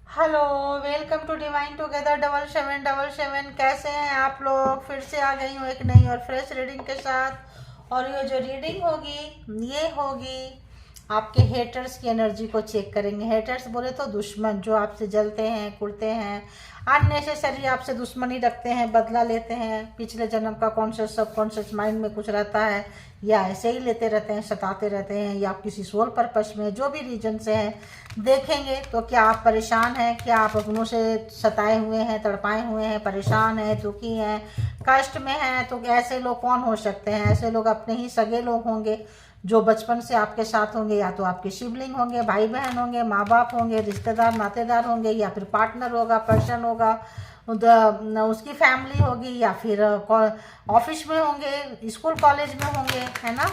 Hello, welcome to divine together 7777। कैसे हैं आप लोग? फिर से आ गई हूँ एक नई और फ्रेश रीडिंग के साथ। और ये जो रीडिंग होगी ये होगी आपके हेटर्स की एनर्जी को चेक करेंगे। हेटर्स बोले तो दुश्मन, जो आपसे जलते हैं, कुड़ते हैं, अननेसेसरी आपसे दुश्मनी रखते हैं, बदला लेते हैं। पिछले जन्म का कॉन्शियस सबकॉन्शियस माइंड में कुछ रहता है, या ऐसे ही लेते रहते हैं, सताते रहते हैं, या किसी सोल पर्पस में, जो भी रीजन से हैं देखेंगे। तो क्या आप परेशान हैं? क्या आप अपनों से सताए हुए हैं, तड़पाए हुए हैं, परेशान हैं, दुखी हैं, कष्ट में हैं? तो ऐसे लोग कौन हो सकते हैं? ऐसे लोग अपने ही सगे लोग होंगे, जो बचपन से आपके साथ होंगे, या तो आपके शिवलिंग होंगे, भाई बहन होंगे, माँ बाप होंगे, रिश्तेदार नातेदार होंगे, या फिर पार्टनर होगा, पर्सन होगा, उसकी फैमिली होगी, या फिर ऑफिस में होंगे, स्कूल कॉलेज में होंगे, है ना।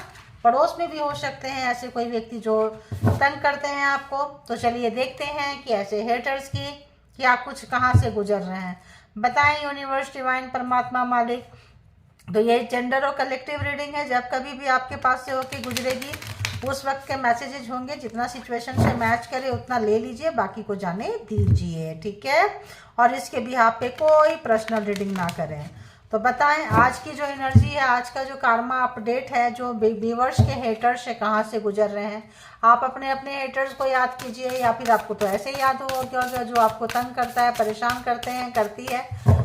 पड़ोस में भी हो सकते हैं ऐसे कोई व्यक्ति जो तंग करते हैं आपको। तो चलिए देखते हैं कि ऐसे हेटर्स की क्या कुछ कहाँ से गुजर रहे हैं। बताएं यूनिवर्स, डिवाइन, परमात्मा, मालिक। तो ये जेंडर और कलेक्टिव रीडिंग है। जब कभी भी आपके पास से होके गुजरेगी उस वक्त के मैसेजेस होंगे, जितना सिचुएशन से मैच करे उतना ले लीजिए, बाकी को जाने दीजिए, ठीक है। और इसके भी आप पे कोई पर्सनल रीडिंग ना करें। तो बताएं आज की जो एनर्जी है, आज का जो कार्मा अपडेट है, जो व्यूअर्स के हेटर्स से कहाँ से गुजर रहे हैं। आप अपने अपने हेटर्स को याद कीजिए, या फिर आपको तो ऐसे ही याद हो क्या जो आपको तंग करता है, परेशान करते हैं, करती है।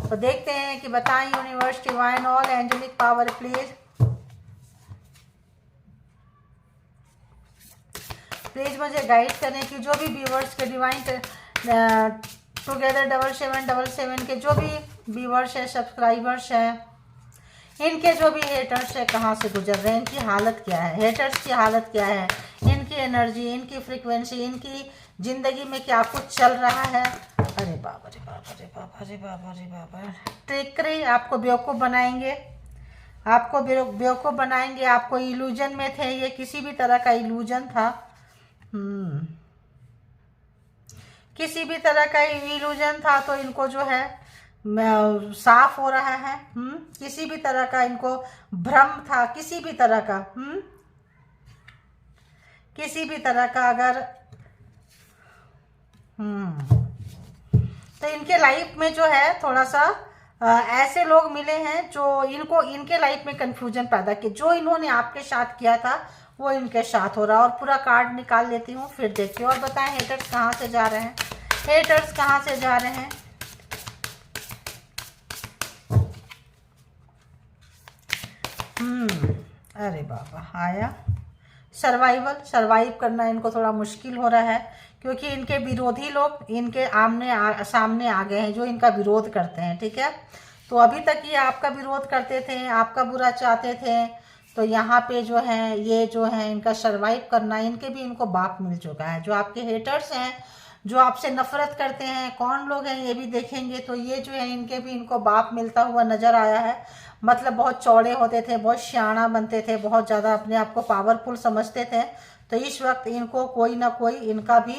तो देखते हैं कि बताएं universe, divine, all angelic power please please मुझे गाइड करें कि जो भी व्यूअर्स के डिवाइन टुगेदर 7777 के जो भी व्यूअर्स है, सब्सक्राइबर्स हैं, इनके जो भी हेटर्स है कहाँ से गुजर रहे हैं, इनकी हालत क्या है, हेटर्स की हालत क्या है, इनकी एनर्जी, इनकी फ्रीक्वेंसी, इनकी जिंदगी में क्या कुछ चल रहा है। अरे बाबा रे बाबा रे बाबा रे बाबा रे बाबा। ट्रिकरी, आपको बेवकूफ़ बनाएंगे, आपको बेवकूफ़ बनाएंगे। आपको इल्यूजन में थे, ये किसी भी तरह का इल्यूजन था। किसी भी तरह का इल्यूजन था, तो इनको जो है साफ हो रहा है। किसी भी तरह का इनको भ्रम था, किसी भी तरह का, किसी भी तरह का अगर तो इनके लाइफ में जो है थोड़ा सा ऐसे लोग मिले हैं जो इनको इनके लाइफ में कंफ्यूजन पैदा किया। जो इन्होंने आपके साथ किया था वो इनके साथ हो रहा है। और पूरा कार्ड निकाल लेती हूँ, फिर देखती हूँ। और बताएं हेटर्स कहाँ से जा रहे हैं, हेटर्स कहाँ से जा रहे हैं। अरे बाबा, आया सर्वाइवल। सर्वाइव करना इनको थोड़ा मुश्किल हो रहा है, क्योंकि इनके विरोधी लोग इनके सामने आ गए हैं, जो इनका विरोध करते हैं, ठीक है। तो अभी तक ये आपका विरोध करते थे, आपका बुरा चाहते थे। तो यहाँ पे जो है ये जो है इनका सर्वाइव करना, इनके भी इनको बाप मिल चुका है। जो आपके हेटर्स हैं, जो आपसे नफरत करते हैं, कौन लोग हैं ये भी देखेंगे। तो ये जो है इनके भी इनको बाप मिलता हुआ नजर आया है। मतलब बहुत चौड़े होते थे, बहुत सियाना बनते थे, बहुत ज़्यादा अपने आप को पावरफुल समझते थे। तो इस वक्त इनको कोई ना कोई इनका भी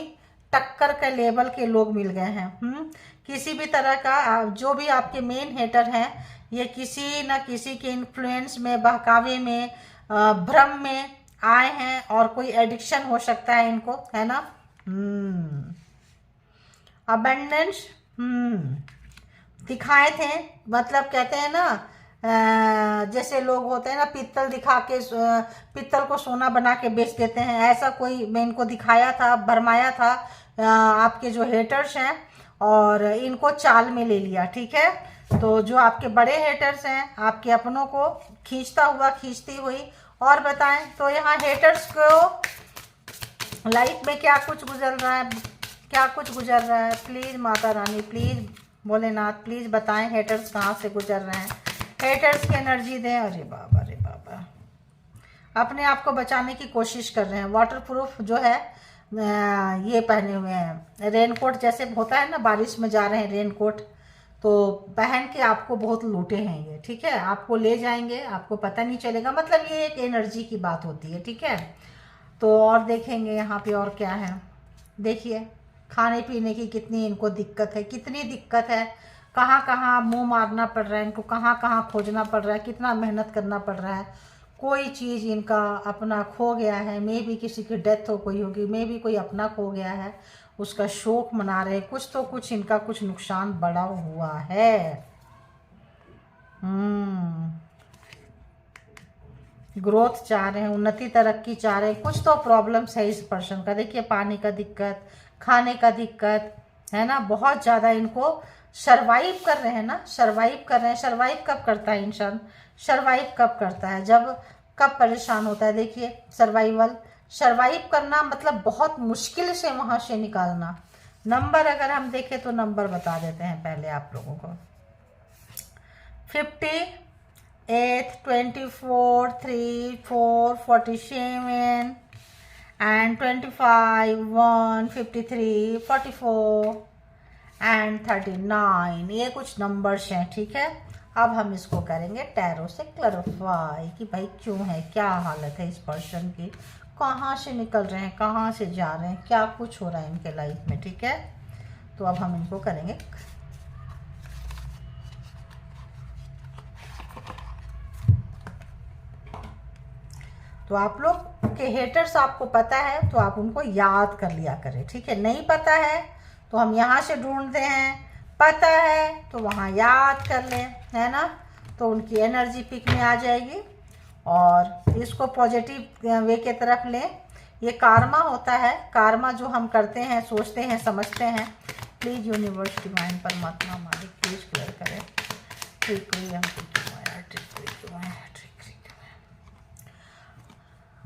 टक्कर के लेवल के लोग मिल गए हैं। किसी भी तरह का जो भी आपके मेन हेटर हैं, ये किसी न किसी के इन्फ्लुएंस में, बहकावे में, भ्रम में आए हैं। और कोई एडिक्शन हो सकता है इनको, है ना। अबेंडेंस दिखाए थे। मतलब कहते हैं ना, जैसे लोग होते हैं ना, पित्तल दिखा के पित्तल को सोना बना के बेच देते हैं, ऐसा कोई मैं इनको दिखाया था, भरमाया था आपके जो हेटर्स हैं, और इनको चाल में ले लिया, ठीक है। तो जो आपके बड़े हेटर्स हैं, आपके अपनों को खींचता हुआ, खींचती हुई। और बताएं तो यहाँ हेटर्स को लाइफ में क्या कुछ गुजर रहा है, क्या कुछ गुजर रहा है। Please Mata Rani, please Bholenath, please बताएं हेटर्स कहाँ से गुजर रहे हैं, हेटर्स की एनर्जी दें। अरे बाबा रे बाबा, अपने आप को बचाने की कोशिश कर रहे हैं। वाटर प्रूफ जो है ये पहने हुए हैं, रेनकोट जैसे होता है ना, बारिश में जा रहे हैं रेनकोट, तो पहन के आपको बहुत लूटे हैं ये, ठीक है। आपको ले जाएंगे, आपको पता नहीं चलेगा। मतलब ये एक एनर्जी की बात होती है, ठीक है। तो और देखेंगे यहाँ पे और क्या है। देखिए खाने पीने की कितनी इनको दिक्कत है, कितनी दिक्कत है। कहाँ कहाँ मुंह मारना पड़ रहा है इनको, कहाँ कहाँ खोजना पड़ रहा है, कितना मेहनत करना पड़ रहा है। कोई चीज़ इनका अपना खो गया है, मे भी किसी की डेथ हो गई होगी, मे भी कोई अपना खो गया है, उसका शोक मना रहे हैं, कुछ तो कुछ इनका कुछ नुकसान बड़ा हुआ है। ग्रोथ चाह रहे हैं, उन्नति तरक्की चाह रहे हैं, कुछ तो प्रॉब्लम्स है इस पर्सन का। देखिए पानी का दिक्कत, खाने का दिक्कत है ना, बहुत ज़्यादा इनको सर्वाइव कर रहे हैं ना, सर्वाइव कर रहे हैं। सर्वाइव कब करता है इंसान? सर्वाइव कब करता है? जब कब परेशान होता है। देखिए सर्वाइव करना मतलब बहुत मुश्किल से वहाँ से निकालना। नंबर अगर हम देखें तो नंबर बता देते हैं पहले आप लोगों को। 58, 24, 3, 4, 47 and 25, 1, 53, 44 and 39, ये कुछ नंबर्स हैं। ठीक है, अब हम इसको करेंगे टैरो से क्लैरिफाई कि भाई क्यों है, क्या हालत है इस पर्सन की, कहाँ से निकल रहे हैं, कहाँ से जा रहे हैं, क्या कुछ हो रहा है इनके लाइफ में। ठीक है, तो अब हम इनको करेंगे। तो आप लोग के हेटर्स आपको पता है तो आप उनको याद कर लिया करें। ठीक है, नहीं पता है तो हम यहाँ से ढूंढते हैं, पता है तो वहाँ याद कर लें, है ना, तो उनकी एनर्जी पिक में आ जाएगी और इसको पॉजिटिव वे के तरफ लें। ये कार्मा होता है, कार्मा जो हम करते हैं, सोचते हैं, समझते हैं। प्लीज़ यूनिवर्स डिवाइन परमात्मा मालिक प्लीज़ क्लियर करें।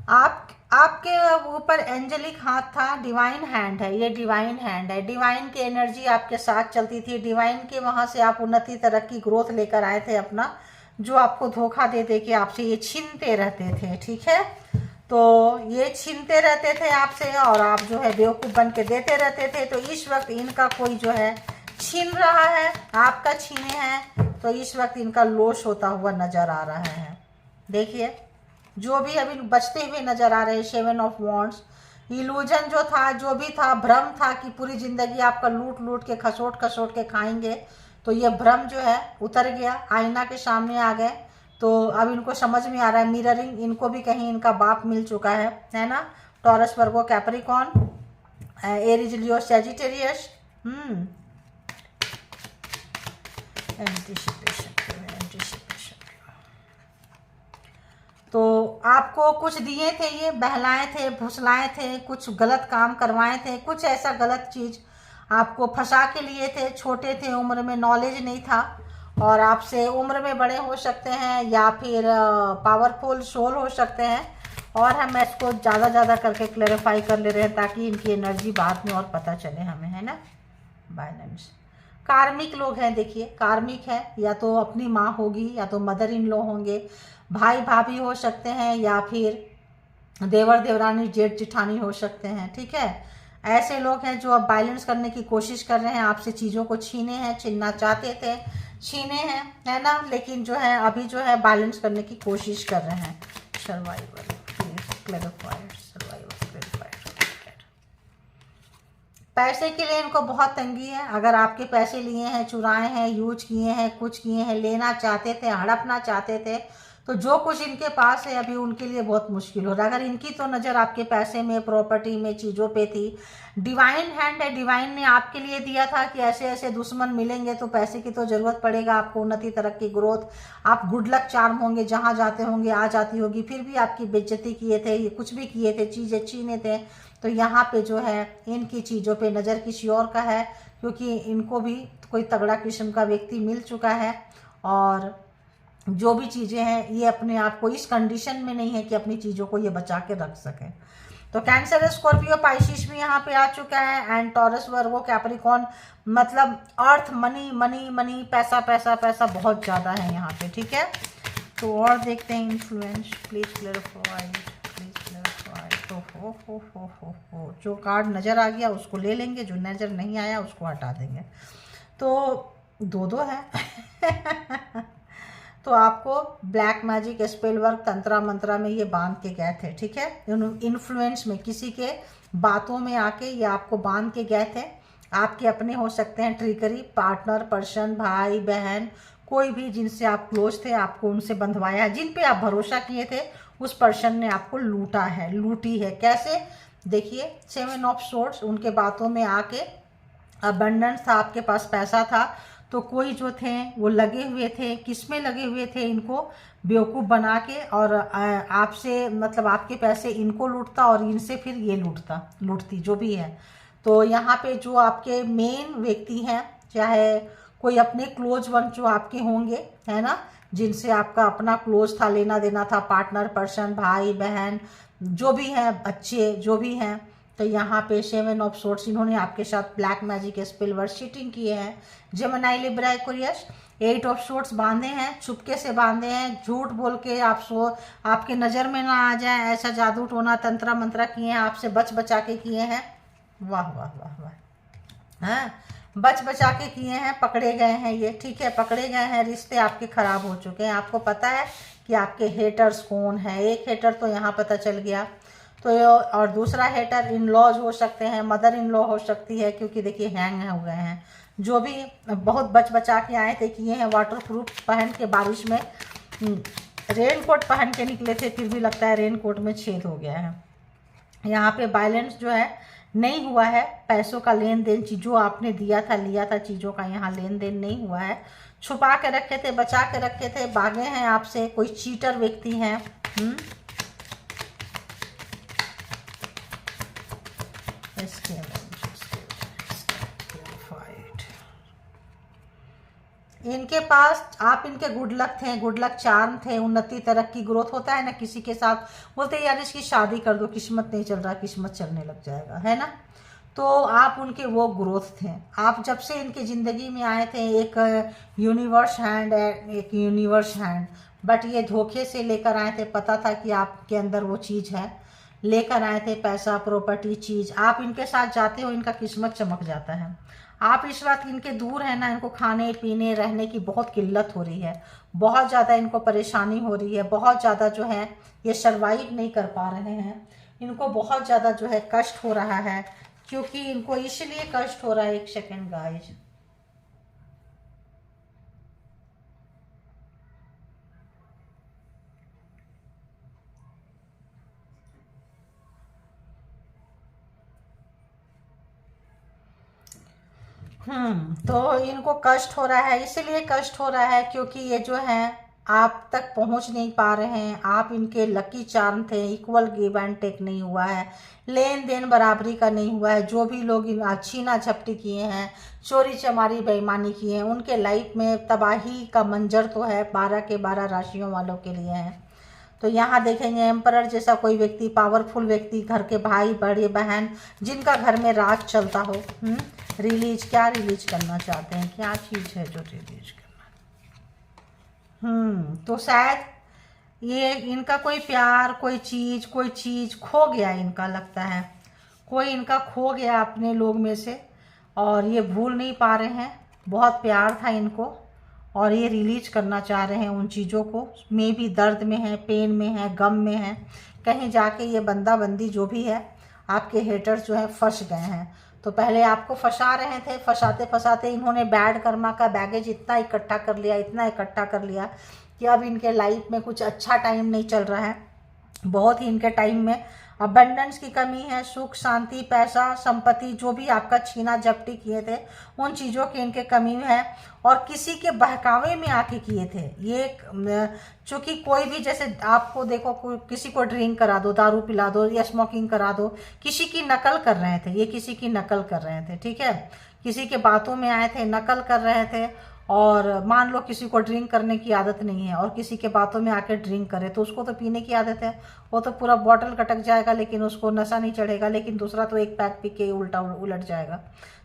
आपके ऊपर एंजेलिक हाथ था, डिवाइन हैंड है, ये डिवाइन हैंड है। डिवाइन की एनर्जी आपके साथ चलती थी, डिवाइन के वहाँ से आप उन्नति तरक्की ग्रोथ लेकर आए थे अपना, जो आपको धोखा दे दे के आपसे ये छीनते रहते थे। ठीक है, तो ये छीनते रहते थे आपसे और आप जो है बेवकूफ़ बन के देते रहते थे। तो इस वक्त इनका कोई जो है छीन रहा है, आपका छीने हैं, तो इस वक्त इनका लॉस होता हुआ नज़र आ रहा है। देखिए जो भी अभी बचते हुए नजर आ रहे हैं, 7 ऑफ वॉन्ड्स, इल्यूजन जो था, जो भी था, भ्रम था कि पूरी जिंदगी आपका लूट लूट के खसोट खसोट के खाएंगे, तो ये भ्रम जो है उतर गया, आईना के सामने आ गए। तो अब इनको समझ में आ रहा है, मिररिंग, इनको भी कहीं इनका बाप मिल चुका है ना। टॉरस, वर्गो, कैप्रिकॉर्न, एरीज, लियो, सैजिटेरियस। एंटीसिपेशन। तो आपको कुछ दिए थे, ये बहलाए थे, फुसलाए थे, कुछ गलत काम करवाए थे, कुछ ऐसा गलत चीज़ आपको फंसा के लिए थे। छोटे थे उम्र में, नॉलेज नहीं था, और आपसे उम्र में बड़े हो सकते हैं या फिर पावरफुल सोल हो सकते हैं। और हम इसको ज़्यादा करके क्लैरिफाई कर ले रहे हैं ताकि इनकी एनर्जी बाद में और पता चले हमें, है ना। बाइनेंस कार्मिक लोग हैं, देखिए कार्मिक है, या तो अपनी माँ होगी, या तो मदर इन लॉ होंगे, भाई भाभी हो सकते हैं, या फिर देवर देवरानी, जेठ जिठानी हो सकते हैं। ठीक है, ऐसे लोग हैं जो अब बैलेंस करने की कोशिश कर रहे हैं, आपसे चीज़ों को छीने हैं, छीनना चाहते थे, छीने हैं, है ना, लेकिन जो है अभी जो है बैलेंस करने की कोशिश कर रहे हैं। Survival, clarified, survival, clarified. पैसे के लिए इनको बहुत तंगी है। अगर आपके पैसे लिए हैं, चुराए हैं, यूज किए हैं, कुछ किए हैं, लेना चाहते थे, हड़पना चाहते थे, तो जो कुछ इनके पास है अभी उनके लिए बहुत मुश्किल हो रहा है। अगर इनकी तो नज़र आपके पैसे में, प्रॉपर्टी में, चीज़ों पे थी। डिवाइन हैंड है, डिवाइन ने आपके लिए दिया था कि ऐसे ऐसे दुश्मन मिलेंगे तो पैसे की तो ज़रूरत पड़ेगा आपको, उन्नति तरक्की ग्रोथ, आप गुड लक चार्म होंगे, जहाँ जाते होंगे आ जाती होगी, फिर भी आपकी बेइज्जती किए थे, ये कुछ भी किए थे, चीज़ें छीने थे। तो यहाँ पे जो है इनकी चीज़ों पे नज़र किसी और का है, क्योंकि इनको भी कोई तगड़ा किस्म का व्यक्ति मिल चुका है, और जो भी चीज़ें हैं ये अपने आप को इस कंडीशन में नहीं है कि अपनी चीज़ों को ये बचा के रख सकें। तो कैंसर, स्कॉर्पियो, पाइसिस भी यहाँ पे आ चुका है, एंड टॉरस, वर्गो, कैप्रिकॉर्न, मतलब अर्थ, मनी मनी मनी, पैसा पैसा पैसा बहुत ज़्यादा है यहाँ पे। ठीक है, तो और देखते हैं influence, please clarify, please clarify. तो हो जो कार्ड नज़र आ गया उसको ले लेंगे, जो नज़र नहीं आया उसको हटा देंगे। तो दो है तो आपको ब्लैक मैजिक, स्पेल वर्क, तंत्रा मंत्रा में ये बांध के गए थे। ठीक है, इन्फ्लुएंस में किसी के बातों में आके ये आपको बांध के गए थे। आपके अपने हो सकते हैं, ट्रिकरी, पार्टनर, पर्सन, भाई बहन, कोई भी जिनसे आप क्लोज थे, आपको उनसे बंधवाया है, जिन पे आप भरोसा किए थे, उस पर्सन ने आपको लूटा है, लूटी है। कैसे? देखिए 7 ऑफ सोर्ड्स, उनके बातों में आके अबंडेंस था, आपके पास पैसा था, तो कोई जो थे वो लगे हुए थे, किस में लगे हुए थे, इनको बेवकूफ़ बना के, और आपसे मतलब आपके पैसे इनको लूटता और इनसे फिर ये लूटती जो भी है। तो यहाँ पे जो आपके मेन व्यक्ति हैं, चाहे कोई अपने क्लोज वन जो आपके होंगे, है ना, जिनसे आपका अपना क्लोज था, लेना देना था, पार्टनर, पर्सन, भाई बहन जो भी हैं, बच्चे जो भी हैं, तो यहाँ पे 7 ऑफ सोर्ड्स, इन्होंने आपके साथ black magic, spell work, cheating किए हैं। Gemini, Libra, Aquarius 8 of swords बांधे हैं, चुपके से बांधे हैं, झूठ बोल के आपके नज़र में ना आ जाए, ऐसा जादू टोना तंत्रा मंत्रा किए हैं, आपसे बचा के किए हैं। वाह वाह वाह वाह, हाँ, बचा के किए हैं, पकड़े गए हैं ये, ठीक है, पकड़े गए हैं, रिश्ते आपके खराब हो चुके हैं। आपको पता है कि आपके हेटर्स कौन है। एक हेटर तो यहाँ पता चल गया, तो और दूसरा हेटर इन लॉज हो सकते हैं, मदर इन लॉ हो सकती है, क्योंकि देखिए हैंग हो गए हैं, जो भी बहुत बचा के आए थे, किए हैं, वाटर प्रूफ पहन के बारिश में, रेन कोट पहन के निकले थे, फिर भी लगता है रेन कोट में छेद हो गया है। यहाँ पे बैलेंस जो है नहीं हुआ है, पैसों का लेन देन, जो आपने दिया था लिया था चीज़ों का, यहाँ लेन देन नहीं हुआ है, छुपा के रखे थे, बचा के रखे थे, भागे हैं आपसे, कोई चीटर व्यक्ति हैं। इनके पास आप इनके गुड लक थे, गुड लक चार्म थे, उन्नति, तरक्की, ग्रोथ होता है ना किसी के साथ, बोलते यार इसकी शादी कर दो, किस्मत नहीं चल रहा, किस्मत चलने लग जाएगा, है ना, तो आप उनके वो ग्रोथ थे। आप जब से इनकी ज़िंदगी में आए थे, एक यूनिवर्स हैंड, एक यूनिवर्स हैंड, बट ये धोखे से लेकर आए थे, पता था कि आपके अंदर वो चीज़ है, लेकर आए थे, पैसा, प्रॉपर्टी, चीज़, आप इनके साथ जाते हो, इनका किस्मत चमक जाता है। आप इस वक्त इनके दूर हैं ना, इनको खाने पीने रहने की बहुत किल्लत हो रही है, बहुत ज़्यादा इनको परेशानी हो रही है, बहुत ज़्यादा जो है ये सर्वाइव नहीं कर पा रहे हैं, इनको बहुत ज़्यादा जो है कष्ट हो रहा है, क्योंकि इनको इसलिए कष्ट हो रहा है, एक सेकेंड गाइज, तो इनको कष्ट हो रहा है, इसलिए कष्ट हो रहा है क्योंकि ये जो है आप तक पहुंच नहीं पा रहे हैं। आप इनके लकी चार्म थे, इक्वल गिव एंड टेक नहीं हुआ है, लेन देन बराबरी का नहीं हुआ है। जो भी लोग छीना झपटी किए हैं, चोरी चमारी बेईमानी किए हैं, उनके लाइफ में तबाही का मंजर तो है, 12 के 12 राशियों वालों के लिए है। तो यहाँ देखेंगे एम्परर जैसा कोई व्यक्ति, पावरफुल व्यक्ति, घर के भाई बड़े बहन जिनका घर में राज चलता हो, रिलीज, क्या रिलीज करना चाहते हैं, क्या चीज़ है जो रिलीज करना, तो शायद ये इनका कोई प्यार, कोई चीज़ खो गया, इनका लगता है कोई इनका खो गया अपने लोग में से, और ये भूल नहीं पा रहे हैं, बहुत प्यार था इनको और ये रिलीज करना चाह रहे हैं उन चीज़ों को, में भी दर्द में है, पेन में है, गम में है, कहीं जाके ये बंदा बंदी जो भी है, आपके हेटर्स जो है फंस गए हैं। तो पहले आपको फंसा रहे थे, फंसाते फंसाते इन्होंने बैड कर्मा का बैगेज इतना इकट्ठा कर लिया, इतना इकट्ठा कर लिया कि अब इनके लाइफ में कुछ अच्छा टाइम नहीं चल रहा है, बहुत ही इनके टाइम में अबंडेंस की कमी है, सुख शांति, पैसा, संपत्ति, जो भी आपका छीना झपटी किए थे उन चीज़ों की इनके कमी है, और किसी के बहकावे में आके किए थे ये। चूँकि कोई भी, जैसे आपको देखो, किसी को ड्रिंक करा दो, दारू पिला दो या स्मोकिंग करा दो, किसी की नकल कर रहे थे ये, किसी की नकल कर रहे थे, ठीक है, किसी के बातों में आए थे, नकल कर रहे थे। और मान लो किसी को ड्रिंक करने की आदत नहीं है और किसी के बातों में आके ड्रिंक करे, तो उसको तो पीने की आदत है, वो तो पूरा बॉटल कटक जाएगा लेकिन उसको नशा नहीं चढ़ेगा, लेकिन दूसरा तो एक पैक पी के उलट जाएगा।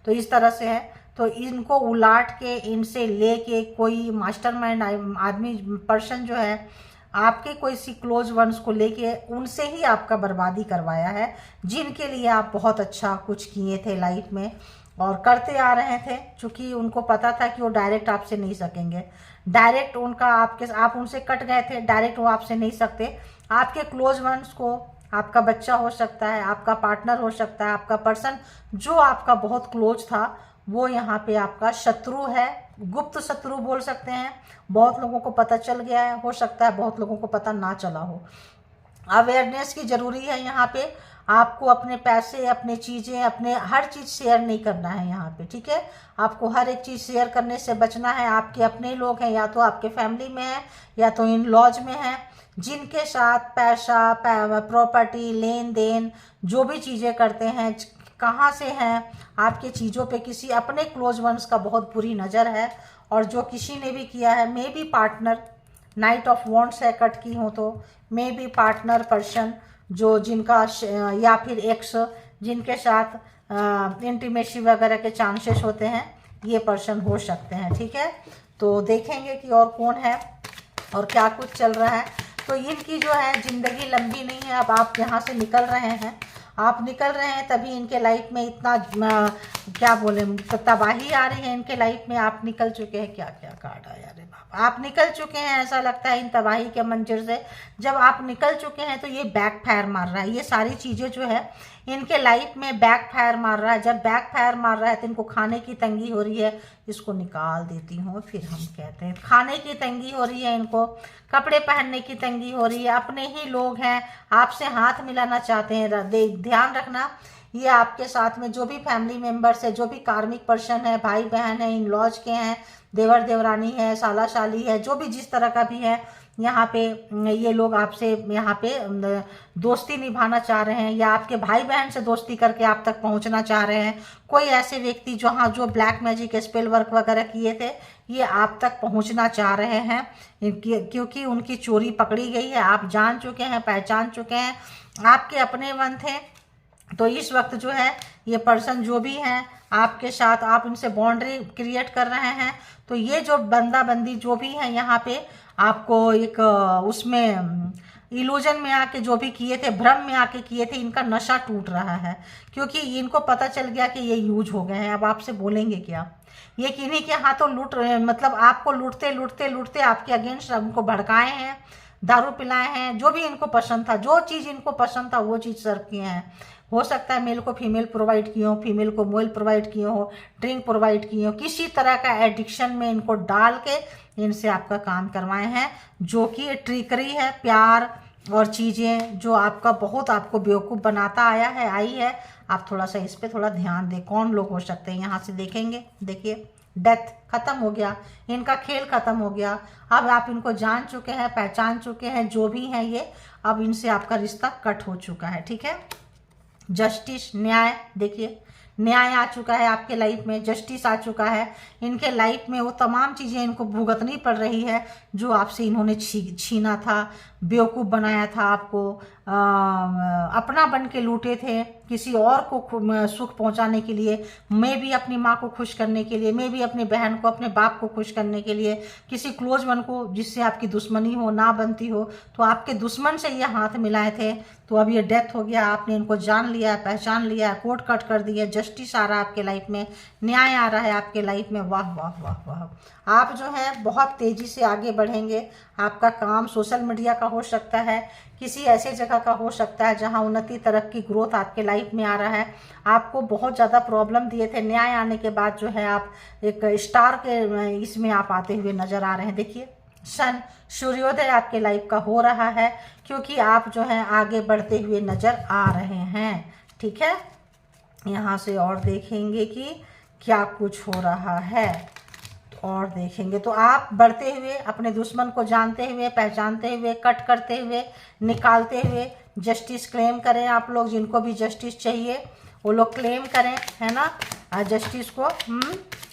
तो इस तरह से है, तो इनको उलाट के, इनसे लेके कोई मास्टरमाइंड आदमी, पर्सन जो है आपके कोई सी क्लोज वंस को लेके उनसे ही आपका बर्बादी करवाया है, जिनके लिए आप बहुत अच्छा कुछ किए थे लाइफ में और करते आ रहे थे। चूँकि उनको पता था कि वो डायरेक्ट आपसे नहीं सकेंगे, डायरेक्ट उनका आप उनसे कट गए थे, डायरेक्ट वो आपसे नहीं सकते। आपके क्लोज वंस को, आपका बच्चा हो सकता है, आपका पार्टनर हो सकता है, आपका पर्सन जो आपका बहुत क्लोज था, वो यहाँ पे आपका शत्रु है, गुप्त शत्रु बोल सकते हैं। बहुत लोगों को पता चल गया है, हो सकता है बहुत लोगों को पता ना चला हो। अवेयरनेस की ज़रूरी है यहाँ पे। आपको अपने पैसे, अपने चीज़ें, अपने हर चीज़ शेयर नहीं करना है यहाँ पे, ठीक है। आपको हर एक चीज़ शेयर करने से बचना है। आपके अपने लोग हैं, या तो आपके फैमिली में है या तो इन लॉज में है, जिनके साथ पैसा, प्रॉपर्टी, लेन देन, जो भी चीज़ें करते हैं, कहाँ से हैं, आपके चीज़ों पे किसी अपने क्लोज वंस का बहुत बुरी नज़र है। और जो किसी ने भी किया है, may be partner, night of wands है कट की हो तो, मे बी पार्टनर पर्सन जो जिनका या फिर एक्स जिनके साथ इंटीमेसी वगैरह के चांसेस होते हैं, ये पर्सन हो सकते हैं, ठीक है। तो देखेंगे कि और कौन है और क्या कुछ चल रहा है। तो इनकी जो है ज़िंदगी लंबी नहीं है। अब आप यहाँ से निकल रहे हैं, आप निकल रहे हैं तभी इनके लाइफ में इतना क्या बोले तबाही आ रही है इनके लाइफ में। आप निकल चुके हैं, क्या क्या कार्ड आया रे बाबा, आप निकल चुके हैं। ऐसा लगता है इन तबाही के मंजर से जब आप निकल चुके हैं तो ये बैक फायर मार रहा है। ये सारी चीज़ें जो है इनके लाइफ में बैक फायर मार रहा है। जब बैक फायर मार रहा है तो इनको खाने की तंगी हो रही है। इसको निकाल देती हूँ, फिर हम कहते हैं खाने की तंगी हो रही है, इनको कपड़े पहनने की तंगी हो रही है। अपने ही लोग हैं, आपसे हाथ मिलाना चाहते हैं। ध्यान रखना, ये आपके साथ में जो भी फैमिली मेंबर्स है, जो भी कार्मिक पर्सन है, भाई बहन है, इन लॉज के हैं, देवर देवरानी है, साला साली है, जो भी जिस तरह का भी है, यहाँ पे ये लोग आपसे यहाँ पे दोस्ती निभाना चाह रहे हैं, या आपके भाई बहन से दोस्ती करके आप तक पहुँचना चाह रहे हैं। कोई ऐसे व्यक्ति जो ब्लैक मैजिक स्पेल वर्क वगैरह किए थे, ये आप तक पहुँचना चाह रहे हैं, क्योंकि उनकी चोरी पकड़ी गई है। आप जान चुके हैं, पहचान चुके हैं, आपके अपने मन थे। तो इस वक्त जो है ये पर्सन जो भी हैं आपके साथ, आप इनसे बाउंड्री क्रिएट कर रहे हैं। तो ये जो बंदा बंदी जो भी है यहाँ पे आपको एक उसमें इल्यूजन में आके जो भी किए थे, भ्रम में आके किए थे, इनका नशा टूट रहा है, क्योंकि इनको पता चल गया कि ये यूज हो गए हैं। अब आपसे बोलेंगे क्या, ये किन्हीं के हाथों लूट रहे हैं, मतलब आपको लूटते लूटते लूटते आपके अगेंस्ट उनको भड़काए हैं, दारू पिलाए हैं, जो भी इनको पसंद था, जो चीज़ इनको पसंद था वो चीज़ सर्व किए हैं। हो सकता है मेल को फीमेल प्रोवाइड किए हो, फीमेल को मेल प्रोवाइड किए हो, ड्रिंक प्रोवाइड किए हो, किसी तरह का एडिक्शन में इनको डाल के इनसे आपका काम करवाए हैं, जो कि ट्रिकरी है, प्यार और चीज़ें जो आपका बहुत आपको बेवकूफ़ बनाता आया है, आई है। आप थोड़ा सा इस पर थोड़ा ध्यान दें, कौन लोग हो सकते हैं। यहाँ से देखेंगे, देखिए डेथ खत्म हो गया, इनका खेल खत्म हो गया। अब आप इनको जान चुके हैं, पहचान चुके हैं, जो भी हैं ये, अब इनसे आपका रिश्ता कट हो चुका है, ठीक है। जस्टिस, न्याय, देखिए न्याय आ चुका है आपके लाइफ में, जस्टिस आ चुका है इनके लाइफ में। वो तमाम चीज़ें इनको भुगतनी पड़ रही है जो आपसे इन्होंने छीना था, बेवकूफ़ बनाया था, आपको अपना बन के लूटे थे, किसी और को सुख पहुंचाने के लिए, मैं भी अपनी माँ को खुश करने के लिए, मैं भी अपनी बहन को, अपने बाप को खुश करने के लिए, किसी क्लोज वन को जिससे आपकी दुश्मनी हो ना बनती हो, तो आपके दुश्मन से ये हाथ मिलाए थे। तो अब ये डेथ हो गया, आपने इनको जान लिया, पहचान लिया, कोर्ट कट कर दिया, जस्टिस आ रहा है आपके लाइफ में, न्याय आ रहा है आपके लाइफ में। वाह वाह वाह वाह, आप जो है बहुत तेज़ी से आगे बढ़ेंगे। आपका काम सोशल मीडिया का हो सकता है, किसी ऐसे जगह का हो सकता है जहां उन्नति, तरक्की, ग्रोथ आपके लाइफ में आ रहा है। आपको बहुत ज़्यादा प्रॉब्लम दिए थे, न्याय आने के बाद जो है आप एक स्टार के इसमें आप आते हुए नज़र आ रहे हैं। देखिए सन, सूर्योदय आपके लाइफ का हो रहा है, क्योंकि आप जो है आगे बढ़ते हुए नज़र आ रहे हैं, ठीक है। यहाँ से और देखेंगे कि क्या कुछ हो रहा है, और देखेंगे तो आप बढ़ते हुए, अपने दुश्मन को जानते हुए, पहचानते हुए, कट करते हुए, निकालते हुए, जस्टिस क्लेम करें। आप लोग जिनको भी जस्टिस चाहिए वो लोग क्लेम करें, है ना, जस्टिस को।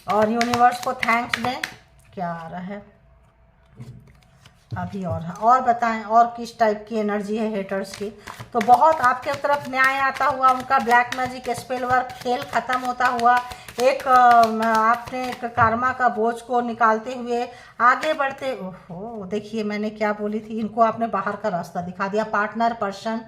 और यूनिवर्स को थैंक्स दें। क्या आ रहा है अभी, और बताएं और किस टाइप की एनर्जी है हेटर्स की। तो बहुत आपके तरफ न्याय आता हुआ, उनका ब्लैक मैजिक स्पेल वर्क खेल खत्म होता हुआ, एक आपने एक कार्मा का बोझ को निकालते हुए आगे बढ़ते। ओहो, देखिए मैंने क्या बोली थी, इनको आपने बाहर का रास्ता दिखा दिया। पार्टनर पर्सन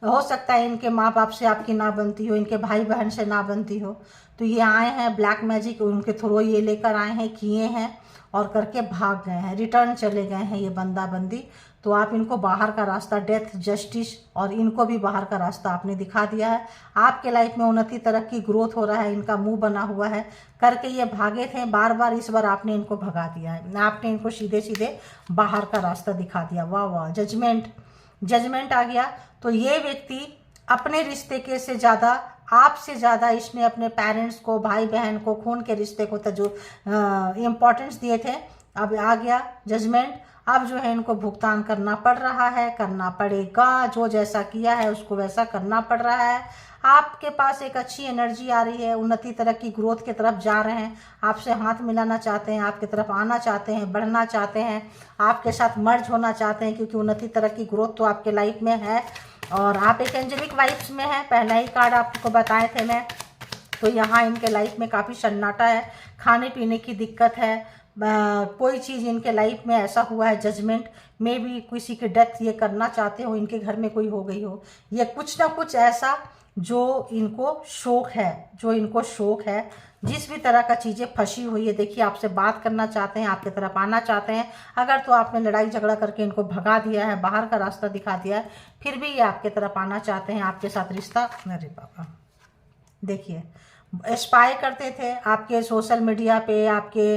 हो सकता है इनके माँ बाप से आपकी ना बनती हो, इनके भाई बहन से ना बनती हो, तो ये आए हैं ब्लैक मैजिक उनके थ्रू ये लेकर आए हैं, किए हैं और करके भाग गए हैं, रिटर्न चले गए हैं ये बंदा बंदी। तो आप इनको बाहर का रास्ता, डेथ, जस्टिस, और इनको भी बाहर का रास्ता आपने दिखा दिया है। आपके लाइफ में उन्नति, तरक्की, ग्रोथ हो रहा है, इनका मुंह बना हुआ है, करके ये भागे थे बार बार, इस बार आपने इनको भगा दिया है, आपने इनको सीधे सीधे बाहर का रास्ता दिखा दिया। वाह वाह, जजमेंट आ गया। तो ये व्यक्ति अपने रिश्ते के से ज़्यादा, आपसे ज़्यादा इसने अपने पेरेंट्स को, भाई बहन को, खून के रिश्ते को जो इम्पोर्टेंस दिए थे, अब आ गया जजमेंट। अब जो है इनको भुगतान करना पड़ रहा है, करना पड़ेगा। जो जैसा किया है उसको वैसा करना पड़ रहा है। आपके पास एक अच्छी एनर्जी आ रही है, उन्नति, तरक्की, ग्रोथ की तरफ जा रहे हैं, आपसे हाथ मिलाना चाहते हैं, आपकी तरफ आना चाहते हैं, बढ़ना चाहते हैं, आपके साथ मर्ज होना चाहते हैं, क्योंकि उन्नति, तरक्की, ग्रोथ तो आपके लाइफ में है और आप एक एंजेलिक वाइब्स में हैं। पहला ही कार्ड आपको बताए थे मैं। तो यहाँ इनके लाइफ में काफ़ी सन्नाटा है, खाने पीने की दिक्कत है, कोई चीज़ इनके लाइफ में ऐसा हुआ है, जजमेंट में भी किसी की डेथ ये करना चाहते हो, इनके घर में कोई हो गई हो, ये कुछ ना कुछ ऐसा जो इनको शौक है, जो इनको शौक है, जिस भी तरह का चीज़ें फंसी हुई है। देखिए आपसे बात करना चाहते हैं, आपकी तरफ आना चाहते हैं, अगर तो आपने लड़ाई झगड़ा करके इनको भगा दिया है, बाहर का रास्ता दिखा दिया है, फिर भी ये आपके तरफ आना चाहते हैं, आपके साथ रिश्ता। अरे बाबा, देखिए स्पाई करते थे आपके सोशल मीडिया पे, आपके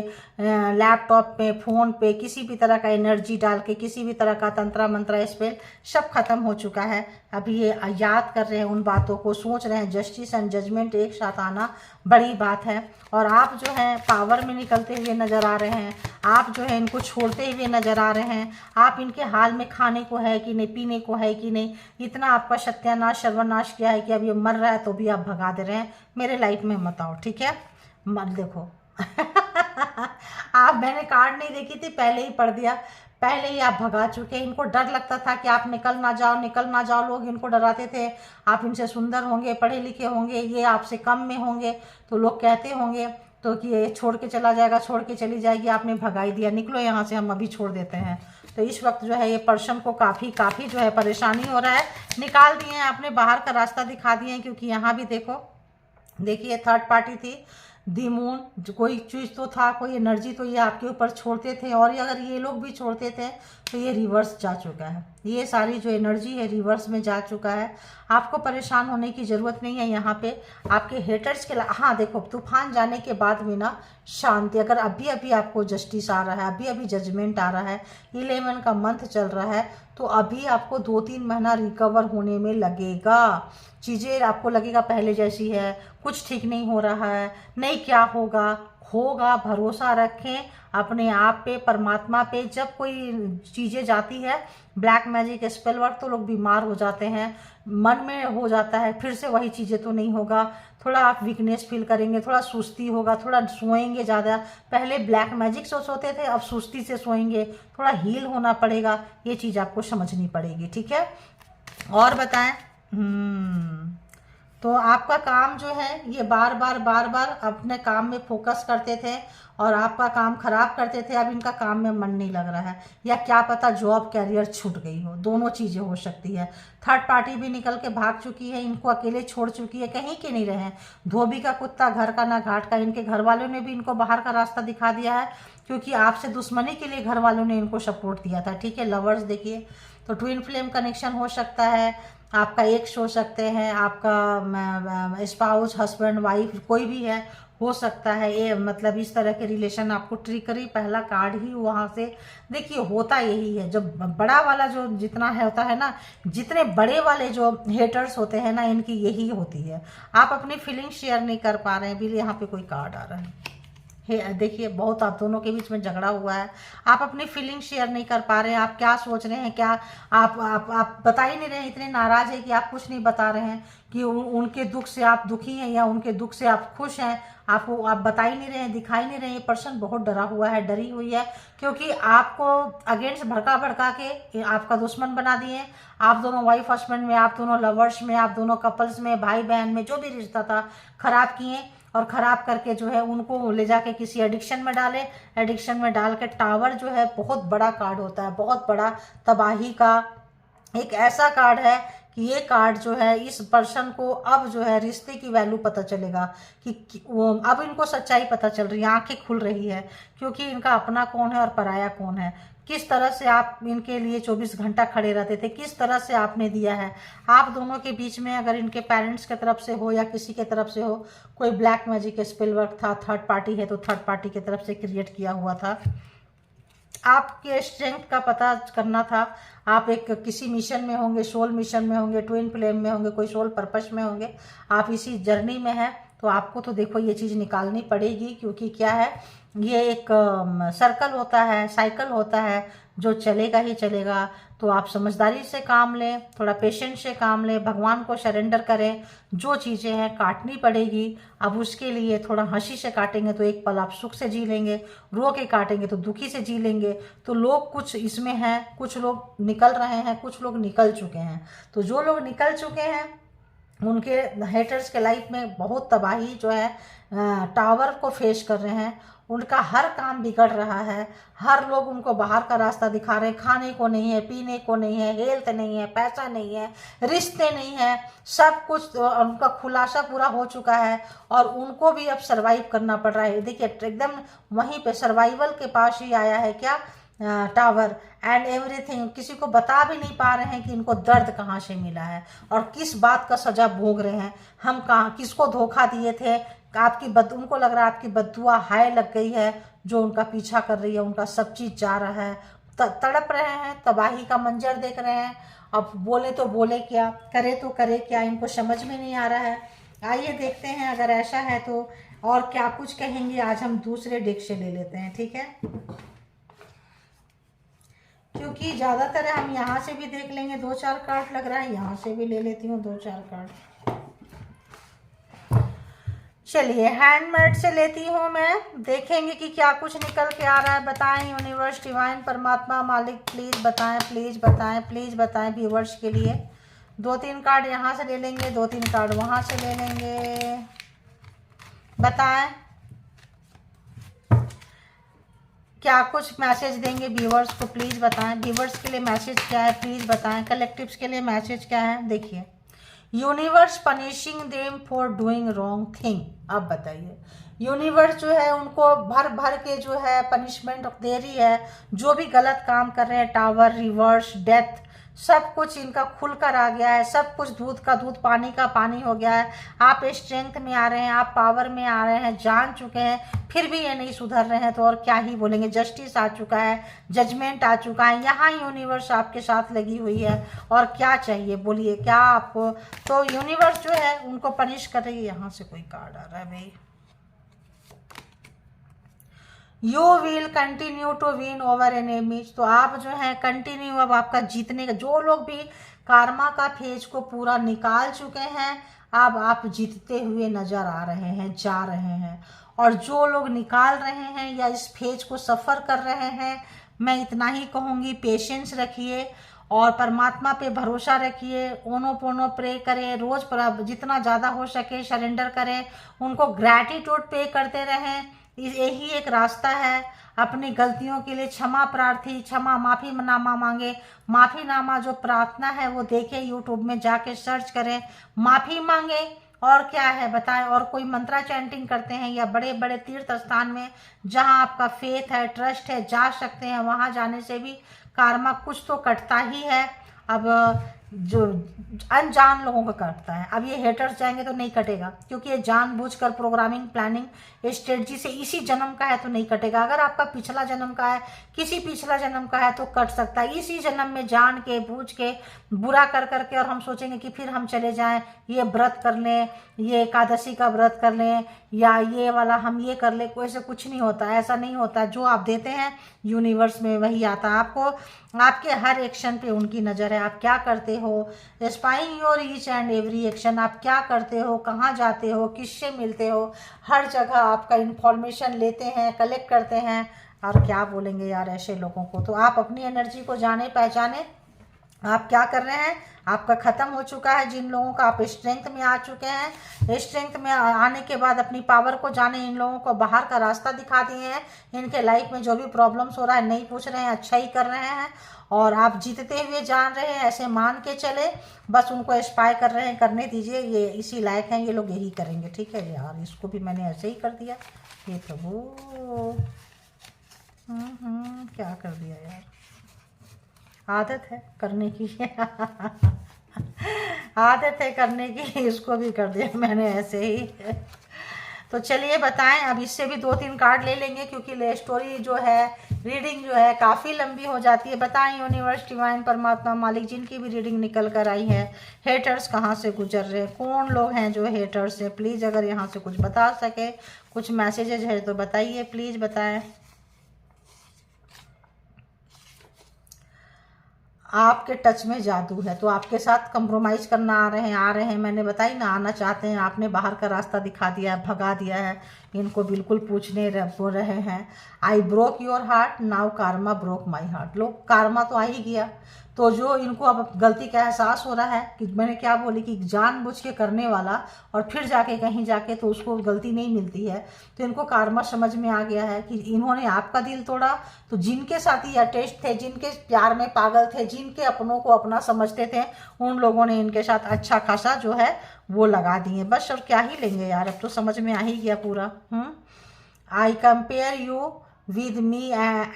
लैपटॉप पे, फ़ोन पे, किसी भी तरह का एनर्जी डाल के, किसी भी तरह का तंत्रा मंत्रा स्पेल सब खत्म हो चुका है। अभी ये याद कर रहे हैं उन बातों को, सोच रहे हैं। जस्टिस एंड जजमेंट एक साथ आना बड़ी बात है और आप जो है पावर में निकलते हुए नज़र आ रहे हैं। आप जो है इनको छोड़ते हुए नज़र आ रहे हैं। आप इनके हाल में खाने को है कि नहीं, पीने को है कि नहीं, इतना आपका सत्यानाश सर्वनाश किया है कि अब ये मर रहा है तो भी आप भगा दे रहे हैं। मेरे लाइफ में मत आओ, ठीक है, मत देखो। आप, मैंने कार्ड नहीं देखी थी, पहले ही पढ़ दिया, पहले ही आप भगा चुके। इनको डर लगता था कि आप निकल ना जाओ, निकल ना जाओ, लोग इनको डराते थे। आप इनसे सुंदर होंगे, पढ़े लिखे होंगे, ये आपसे कम में होंगे तो लोग कहते होंगे तो कि ये छोड़ के चला जाएगा, छोड़ के चली जाएगी, आपने भगाई दिया, निकलो यहाँ से, हम अभी छोड़ देते हैं। तो इस वक्त जो है ये पर्सन को काफ़ी जो है परेशानी हो रहा है। निकाल दिए हैं आपने, बाहर का रास्ता दिखा दिए हैं, क्योंकि यहाँ भी देखो, देखिए थर्ड पार्टी थी, दी मून, कोई चीज़ तो था, कोई एनर्जी तो ये आपके ऊपर छोड़ते थे, और ये अगर ये लोग भी छोड़ते थे तो ये रिवर्स जा चुका है। ये सारी जो एनर्जी है रिवर्स में जा चुका है। आपको परेशान होने की ज़रूरत नहीं है यहाँ पे। आपके हेटर्स के हाँ देखो, तूफान जाने के बाद भी ना शांति, अगर अभी अभी आपको जस्टिस आ रहा है, अभी अभी जजमेंट आ रहा है, 11 का मंथ चल रहा है, तो अभी आपको 2-3 महीना रिकवर होने में लगेगा। चीज़ें आपको लगेगा पहले जैसी है, कुछ ठीक नहीं हो रहा है, नहीं क्या होगा, होगा। भरोसा रखें अपने आप पे, परमात्मा पे। जब कोई चीज़ें जाती है ब्लैक मैजिक, स्पेल वर्क, तो लोग बीमार हो जाते हैं, मन में हो जाता है फिर से वही चीज़ें तो नहीं होगा, थोड़ा आप वीकनेस फील करेंगे, थोड़ा सुस्ती होगा, थोड़ा सोएंगे ज़्यादा। पहले ब्लैक मैजिक से सोते थे, अब सुस्ती से सोएंगे, थोड़ा हील होना पड़ेगा। ये चीज़ आपको समझनी पड़ेगी, ठीक है। और बताएं, तो आपका काम जो है ये बार बार अपने काम में फोकस करते थे और आपका काम खराब करते थे, अब इनका काम में मन नहीं लग रहा है, या क्या पता जॉब कैरियर छूट गई हो, दोनों चीज़ें हो सकती है। थर्ड पार्टी भी निकल के भाग चुकी है, इनको अकेले छोड़ चुकी है, कहीं के नहीं रहे। धोबी का कुत्ता घर का ना घाट का। इनके घर वालों ने भी इनको बाहर का रास्ता दिखा दिया है, क्योंकि आपसे दुश्मनी के लिए घर वालों ने इनको सपोर्ट दिया था, ठीक है। लवर्स देखिए, तो ट्विन फ्लेम कनेक्शन हो सकता है, आपका एक्स हो सकते हैं, आपका स्पाउस, हस्बैंड, वाइफ, कोई भी है, हो सकता है। ये मतलब इस तरह के रिलेशन आपको ट्रिकरी, पहला कार्ड ही वहाँ से देखिए होता यही है। जब बड़ा वाला जो जितना है होता है ना, जितने बड़े वाले जो हेटर्स होते हैं ना, इनकी यही होती है। आप अपनी फीलिंग शेयर नहीं कर पा रहे हैं। भी यहाँ पे कोई कार्ड आ रहा है, देखिए बहुत आप दोनों के बीच में झगड़ा हुआ है, आप अपनी फीलिंग शेयर नहीं कर पा रहे हैं। आप क्या सोच रहे हैं, क्या आप बता ही नहीं रहे हैं, इतने नाराज है कि आप कुछ नहीं बता रहे हैं कि उनके दुख से आप दुखी हैं या उनके दुख से आप खुश हैं। आप बता ही नहीं रहे हैं, दिखाई नहीं रहे हैं। ये पर्सन बहुत डरा हुआ है, डरी हुई है, क्योंकि आपको अगेंस्ट भड़का के आपका दुश्मन बना दिए। आप दोनों वाइफ हस्बैंड में, आप दोनों लवर्स में, आप दोनों कपल्स में, भाई बहन में, जो भी रिश्ता था खराब किए, और ख़राब करके जो है उनको ले जाके किसी एडिक्शन में डाले। एडिक्शन में डाल के टावर जो है बहुत बड़ा कार्ड होता है, बहुत बड़ा तबाही का एक ऐसा कार्ड है कि ये कार्ड जो है इस पर्सन को अब जो है रिश्ते की वैल्यू पता चलेगा कि अब इनको सच्चाई पता चल रही है, आंखें खुल रही है, क्योंकि इनका अपना कौन है और पराया कौन है। किस तरह से आप इनके लिए 24 घंटा खड़े रहते थे, किस तरह से आपने दिया है। आप दोनों के बीच में अगर इनके पेरेंट्स की तरफ से हो या किसी के तरफ से हो, कोई ब्लैक मैजिक स्पेल वर्क था, थर्ड पार्टी है तो थर्ड पार्टी की तरफ से क्रिएट किया हुआ था। आपके स्ट्रेंथ का पता करना था। आप एक किसी मिशन में होंगे, सोल मिशन में होंगे, ट्विन फ्लेम में होंगे, कोई सोल पर्पस में होंगे, आप इसी जर्नी में हैं। तो आपको तो देखो ये चीज़ निकालनी पड़ेगी, क्योंकि क्या है, ये एक सर्कल होता है, साइकिल होता है, जो चलेगा ही चलेगा। तो आप समझदारी से काम लें, थोड़ा पेशेंस से काम लें, भगवान को सरेंडर करें। जो चीज़ें हैं काटनी पड़ेगी। अब उसके लिए थोड़ा हंसी से काटेंगे तो एक पल आप सुख से जी लेंगे, रो के काटेंगे तो दुखी से जी लेंगे। तो लोग कुछ इसमें हैं, कुछ लोग निकल रहे हैं, कुछ लोग निकल चुके हैं। तो जो लोग निकल चुके हैं उनके हेटर्स के लाइफ में बहुत तबाही जो है टावर को फेस कर रहे हैं। उनका हर काम बिगड़ रहा है, हर लोग उनको बाहर का रास्ता दिखा रहे हैं। खाने को नहीं है, पीने को नहीं है, हेल्थ नहीं है, पैसा नहीं है, रिश्ते नहीं है, सब कुछ उनका खुलासा पूरा हो चुका है और उनको भी अब सरवाइव करना पड़ रहा है। देखिए एकदम वहीं पे सर्वाइवल के पास ही आया है क्या, टावर एंड एवरीथिंग। किसी को बता भी नहीं पा रहे हैं कि इनको दर्द कहाँ से मिला है और किस बात का सजा भोग रहे हैं। हम कहाँ किसको धोखा दिए थे, आपकी उनको लग रहा है आपकी बद्दुआ हाय लग गई है, जो उनका पीछा कर रही है, उनका सब चीज़ जा रहा है, तड़प रहे हैं, तबाही का मंजर देख रहे हैं। अब बोले तो बोले क्या, करे तो करे क्या, इनको समझ में नहीं आ रहा है। आइए देखते हैं अगर ऐसा है तो और क्या कुछ कहेंगे। आज हम दूसरे डेक से ले लेते हैं, ठीक है, क्योंकि ज़्यादातर हम यहाँ से भी देख लेंगे, 2-4 कार्ड लग रहा है, यहाँ से भी ले लेती हूँ 2-4 कार्ड। चलिए हैंडमेड से लेती हूँ मैं, देखेंगे कि क्या कुछ निकल के आ रहा है। बताएं यूनिवर्स, डिवाइन, परमात्मा, मालिक, प्लीज़ बताएं, प्लीज़ बताएं, प्लीज़ बताएं व्यूवर्स के लिए। 2-3 कार्ड यहाँ से ले लेंगे, 2-3 कार्ड वहाँ से ले लेंगे। बताएं क्या कुछ मैसेज देंगे व्यूवर्स को, प्लीज़ बताएं। व्यूवर्स के लिए मैसेज क्या है प्लीज़ बताएं। कलेक्टिव्स के लिए मैसेज क्या है, देखिए। Universe punishing them for doing wrong thing. अब बताइए, यूनिवर्स जो है उनको भर भर के जो है पनिशमेंट दे रही है, जो भी गलत काम कर रहे हैं। टावर, रिवर्स, डेथ, सब कुछ इनका खुल कर आ गया है। सब कुछ दूध का दूध, पानी का पानी हो गया है। आप स्ट्रेंथ में आ रहे हैं, आप पावर में आ रहे हैं, जान चुके हैं, फिर भी ये नहीं सुधर रहे हैं तो और क्या ही बोलेंगे। जस्टिस आ चुका है, जजमेंट आ चुका है, यहाँ यूनिवर्स आपके साथ लगी हुई है। और क्या चाहिए बोलिए, क्या आपको। तो यूनिवर्स जो है उनको पनिश कर रही है। यहाँ से कोई कार्ड आ रहा है भाई, you will continue to win over enemies. तो आप जो है कंटिन्यू, अब आपका जीतने का, जो लोग भी कार्मा का फेज को पूरा निकाल चुके हैं, अब आप जीतते हुए नजर आ रहे हैं, जा रहे हैं। और जो लोग निकाल रहे हैं या इस फेज को सफ़र कर रहे हैं, मैं इतना ही कहूँगी, पेशेंस रखिए और परमात्मा पे भरोसा रखिए। ओनो पोनो प्रे करें, रोज़ जितना ज़्यादा हो सके सरेंडर करें, उनको ग्रैटिट्यूड पे करते रहें। यही एक रास्ता है। अपनी गलतियों के लिए क्षमा प्रार्थी, क्षमा माफ़ीनामा मांगे। माफ़ीनामा जो प्रार्थना है वो देखें, यूट्यूब में जाके सर्च करें, माफ़ी मांगे। और क्या है बताएं। और कोई मंत्रा चैंटिंग करते हैं या बड़े बड़े तीर्थ स्थान में जहां आपका फेथ है, ट्रस्ट है, जा सकते हैं। वहां जाने से भी कार्मा कुछ तो कटता ही है। अब जो अनजान लोगों का कटता है, अब ये हेटर्स जाएंगे तो नहीं कटेगा, क्योंकि ये जानबूझकर प्रोग्रामिंग, प्लानिंग, स्ट्रेटजी से इसी जन्म का है तो नहीं कटेगा। अगर आपका पिछला जन्म का है, किसी पिछला जन्म का है तो कट सकता है। इसी जन्म में जान के बूझ के बुरा कर करके और हम सोचेंगे कि फिर हम चले जाएं, ये व्रत कर लें, ये एकादशी का व्रत कर लें, या ये वाला हम ये कर लें। कोई से कुछ नहीं होता, ऐसा नहीं होता। जो आप देते हैं यूनिवर्स में वही आता है आपको। आपके हर एक्शन पे उनकी नज़र है। आप क्या करते हो, spying your each and every action. आप क्या करते हो, कहाँ जाते हो, किससे मिलते हो, हर जगह आपका इंफॉर्मेशन लेते हैं, कलेक्ट करते हैं। और क्या बोलेंगे यार ऐसे लोगों को। तो आप अपनी एनर्जी को जाने पहचाने, आप क्या कर रहे हैं। आपका ख़त्म हो चुका है जिन लोगों का, आप स्ट्रेंथ में आ चुके हैं। स्ट्रेंथ में आने के बाद अपनी पावर को जाने। इन लोगों को बाहर का रास्ता दिखा दिए हैं। इनके लाइफ में जो भी प्रॉब्लम्स हो रहा है नहीं पूछ रहे हैं, अच्छा ही कर रहे हैं। और आप जीतते हुए जान रहे हैं, ऐसे मान के चले। बस उनको एस्पायर कर रहे हैं, करने दीजिए, ये इसी लायक हैं, ये लोग यही करेंगे। ठीक है यार, इसको भी मैंने ऐसे ही कर दिया। ये प्रभु क्या कर दिया यार, आदत है करने की आदत है करने की, इसको भी कर दिया मैंने ऐसे ही। तो चलिए बताएं, अब इससे भी 2-3 कार्ड ले लेंगे क्योंकि स्टोरी जो है, रीडिंग जो है काफ़ी लंबी हो जाती है। बताएं यूनिवर्स, डिवाइन, परमात्मा, मालिक, जिनकी भी रीडिंग निकल कर आई है, हेटर्स कहाँ से गुजर रहे हैं, कौन लोग हैं जो हेटर्स है। प्लीज़ अगर यहाँ से कुछ बता सके, कुछ मैसेजेज है तो बताइए, प्लीज़ बताएं। आपके टच में जादू है, तो आपके साथ कंप्रोमाइज करना आ रहे हैं, मैंने बताई ना, आना चाहते हैं। आपने बाहर का रास्ता दिखा दिया है, भगा दिया है, इनको बिल्कुल पूछने रहे हैं। I broke your heart, now कारमा ब्रोक माई हार्ट। लोग कारमा तो आ ही गया, तो जो इनको अब गलती का एहसास हो रहा है कि मैंने क्या बोली कि जानबूझ के करने वाला और फिर जाके कहीं जाके तो उसको गलती नहीं मिलती है, तो इनको कारमा समझ में आ गया है कि इन्होंने आपका दिल तोड़ा, तो जिनके साथ ही अटैच थे, जिनके प्यार में पागल थे, जिनके अपनों को अपना समझते थे, उन लोगों ने इनके साथ अच्छा खासा जो है वो लगा दिए। बस और क्या ही लेंगे यार, अब तो समझ में आ ही गया पूरा। I compare you with me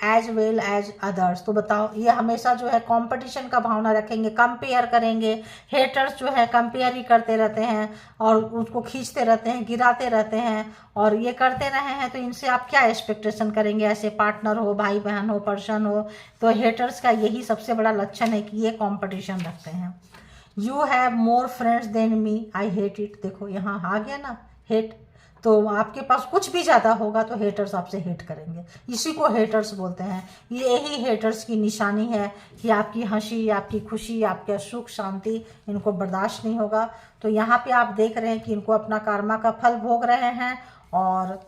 as well as others. तो बताओ, ये हमेशा जो है कंपटीशन का भावना रखेंगे, कंपेयर करेंगे। हेटर्स जो है कंपेयर ही करते रहते हैं और उसको खींचते रहते हैं, गिराते रहते हैं, और ये करते रहे हैं तो इनसे आप क्या एक्सपेक्टेशन करेंगे। ऐसे पार्टनर हो, भाई बहन हो, पर्सन हो, तो हेटर्स का यही सबसे बड़ा लक्षण है कि ये कंपटीशन रखते हैं। You have more friends than me, I hate it. देखो यहाँ आ गया ना हेट, तो आपके पास कुछ भी ज़्यादा होगा तो हेटर्स आपसे हेट करेंगे, इसी को हेटर्स बोलते हैं। यही हेटर्स की निशानी है कि आपकी हंसी, आपकी खुशी, आपका सुख शांति इनको बर्दाश्त नहीं होगा। तो यहाँ पे आप देख रहे हैं कि इनको अपना कर्मा का फल भोग रहे हैं, और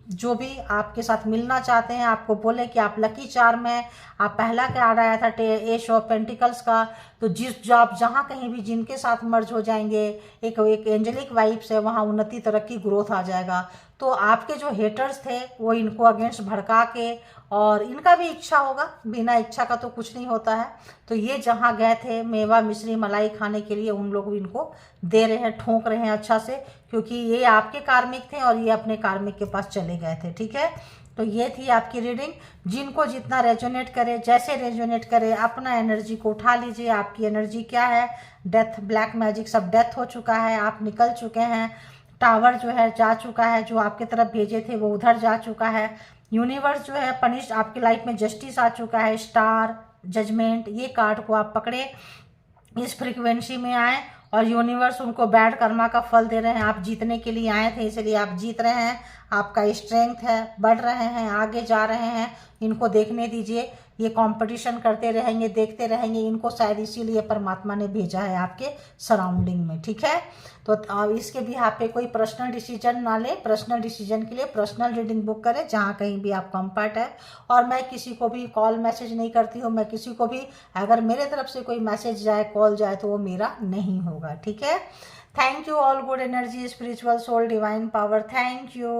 जो भी आपके साथ मिलना चाहते हैं, आपको बोले कि आप लकी चार्म है, आप पहला कार्ड आया था एश ऑफ पेंटिकल्स का, तो जिस आप जहाँ कहीं भी जिनके साथ मर्ज हो जाएंगे, एक एंजेलिक वाइब्स है, वहाँ उन्नति, तरक्की, ग्रोथ आ जाएगा। तो आपके जो हेटर्स थे वो इनको अगेंस्ट भड़का के, और इनका भी इच्छा होगा, बिना इच्छा का तो कुछ नहीं होता है, तो ये जहाँ गए थे मेवा मिश्री मलाई खाने के लिए, उन लोग इनको दे रहे हैं, ठोक रहे हैं अच्छा से, क्योंकि ये आपके कार्मिक थे और ये अपने कार्मिक के पास चले गए थे। ठीक है, तो ये थी आपकी रीडिंग। जिनको जितना रेजोनेट करे, जैसे रेजोनेट करे, अपना एनर्जी को उठा लीजिए। आपकी एनर्जी क्या है, डेथ, ब्लैक मैजिक, सब डेथ हो चुका है, आप निकल चुके हैं। टावर जो है जा चुका है, जो आपके तरफ भेजे थे वो उधर जा चुका है। यूनिवर्स जो है पनिश, आपकी लाइफ में जस्टिस आ चुका है। स्टार, जजमेंट, ये कार्ड को आप पकड़े, इस फ्रीक्वेंसी में आए, और यूनिवर्स उनको बैड कर्मा का फल दे रहे हैं। आप जीतने के लिए आए थे, इसलिए आप जीत रहे हैं, आपका स्ट्रेंथ है, बढ़ रहे हैं, आगे जा रहे हैं। इनको देखने दीजिए, ये कंपटीशन करते रहेंगे, देखते रहेंगे, इनको शायद इसीलिए परमात्मा ने भेजा है आपके सराउंडिंग में। ठीक है, तो इसके भी आप पे कोई पर्सनल डिसीजन ना ले, पर्सनल डिसीजन के लिए पर्सनल रीडिंग बुक करें, जहाँ कहीं भी आप कंफर्ट है। और मैं किसी को भी कॉल मैसेज नहीं करती हूँ, मैं किसी को भी अगर मेरे तरफ से कोई मैसेज जाए, कॉल जाए, तो वो मेरा नहीं होगा। ठीक है, thank you all, good energy, spiritual soul, divine power, thank you.